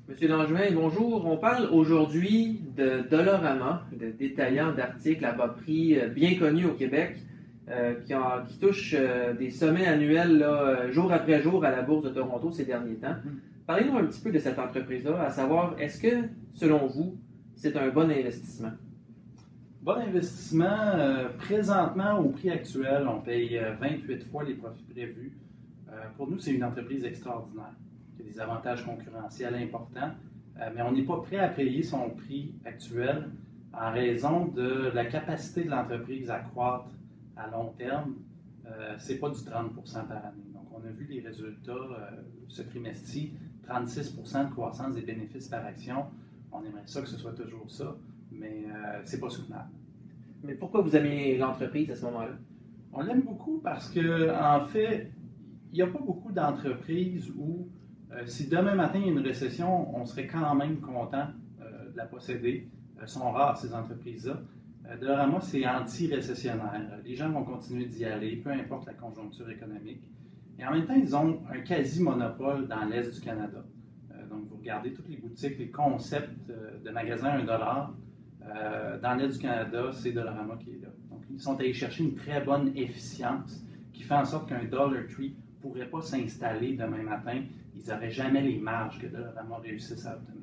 Monsieur Langevin, bonjour. On parle aujourd'hui de Dollarama, de détaillant d'articles à bas prix bien connus au Québec, qui touche des sommets annuels là, jour après jour à la Bourse de Toronto ces derniers temps. Parlez-nous un petit peu de cette entreprise-là, à savoir, est-ce que, selon vous, c'est un bon investissement? Bon investissement. Présentement, au prix actuel, on paye 28 fois les profits prévus. Pour nous, c'est une entreprise extraordinaire, qui a des avantages concurrentiels importants, mais on n'est pas prêt à payer son prix actuel en raison de la capacité de l'entreprise à croître à long terme. Ce n'est pas du 30 par année. Donc, on a vu les résultats ce trimestre-ci, 36 de croissance des bénéfices par action. On aimerait ça que ce soit toujours ça, mais ce n'est pas soutenable. Mais pourquoi vous aimez l'entreprise à ce moment-là? On l'aime beaucoup parce que, en fait, il n'y a pas beaucoup d'entreprises où, si demain matin il y a une récession, on serait quand même content de la posséder. Elles sont rares, ces entreprises-là. Dollarama, c'est anti-récessionnaire. Les gens vont continuer d'y aller, peu importe la conjoncture économique. Et en même temps, ils ont un quasi-monopole dans l'Est du Canada. Donc, vous regardez toutes les boutiques, les concepts de magasins à $1. Dans l'Est du Canada, c'est Dollarama qui est là. Donc, ils sont allés chercher une très bonne efficience qui fait en sorte qu'un Dollar Tree ne pourrait pas s'installer demain matin. Ils n'auraient jamais les marges que Dollarama réussisse à obtenir.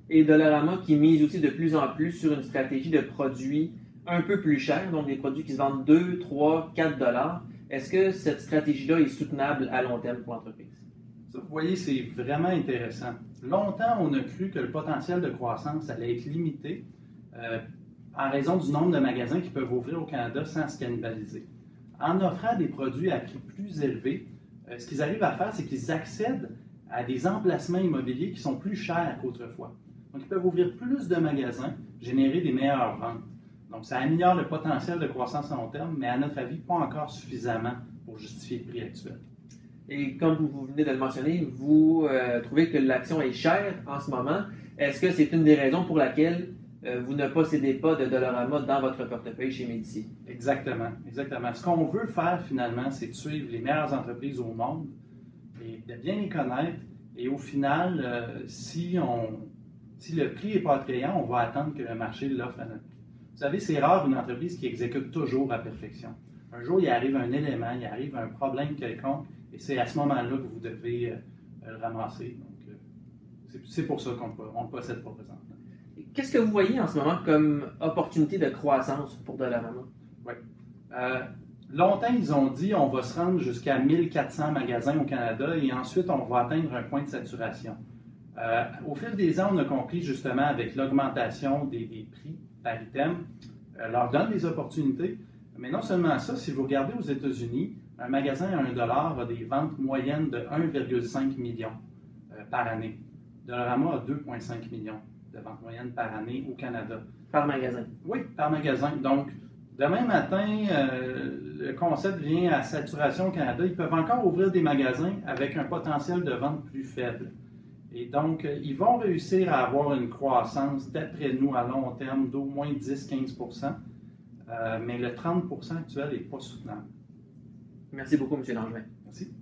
Et Dollarama qui mise aussi de plus en plus sur une stratégie de produits un peu plus chers, donc des produits qui se vendent 2, 3, 4 dollars. Est-ce que cette stratégie-là est soutenable à long terme pour l'entreprise? Ça, vous voyez, c'est vraiment intéressant. Longtemps, on a cru que le potentiel de croissance allait être limité en raison du nombre de magasins qui peuvent ouvrir au Canada sans se cannibaliser. En offrant des produits à prix plus élevés, ce qu'ils arrivent à faire, c'est qu'ils accèdent à des emplacements immobiliers qui sont plus chers qu'autrefois. Donc, ils peuvent ouvrir plus de magasins, générer des meilleures ventes. Donc, ça améliore le potentiel de croissance à long terme, mais à notre avis, pas encore suffisamment pour justifier le prix actuel. Et comme vous venez de le mentionner, vous trouvez que l'action est chère en ce moment. Est-ce que c'est une des raisons pour laquelle vous ne possédez pas de Dollarama dans votre portefeuille chez Médici? Exactement, exactement. Ce qu'on veut faire finalement, c'est de suivre les meilleures entreprises au monde et de bien les connaître. Et au final, si le prix n'est pas attrayant, on va attendre que le marché l'offre à notre prix. Vous savez, c'est rare une entreprise qui exécute toujours à perfection. Un jour, il arrive un élément, il arrive un problème quelconque, et c'est à ce moment-là que vous devez le ramasser. Donc, c'est pour ça qu'on ne le possède pas présentement. Qu'est-ce que vous voyez en ce moment comme opportunité de croissance pour Dollarama? Oui. Longtemps, ils ont dit on va se rendre jusqu'à 1400 magasins au Canada et ensuite, on va atteindre un point de saturation. Au fil des ans, on a compris justement avec l'augmentation des prix par item, leur donne des opportunités. Mais non seulement ça, si vous regardez aux États-Unis, un magasin à $1 a des ventes moyennes de 1,5 million par année. Dollarama a 2,5 millions de ventes moyennes par année au Canada. Par magasin? Oui, par magasin. Donc, demain matin, le concept vient à saturation au Canada. Ils peuvent encore ouvrir des magasins avec un potentiel de vente plus faible. Et donc, ils vont réussir à avoir une croissance, d'après nous, à long terme, d'au moins 10-15 mais le 30 actuel n'est pas soutenable. Merci beaucoup, M. Langevin. Merci.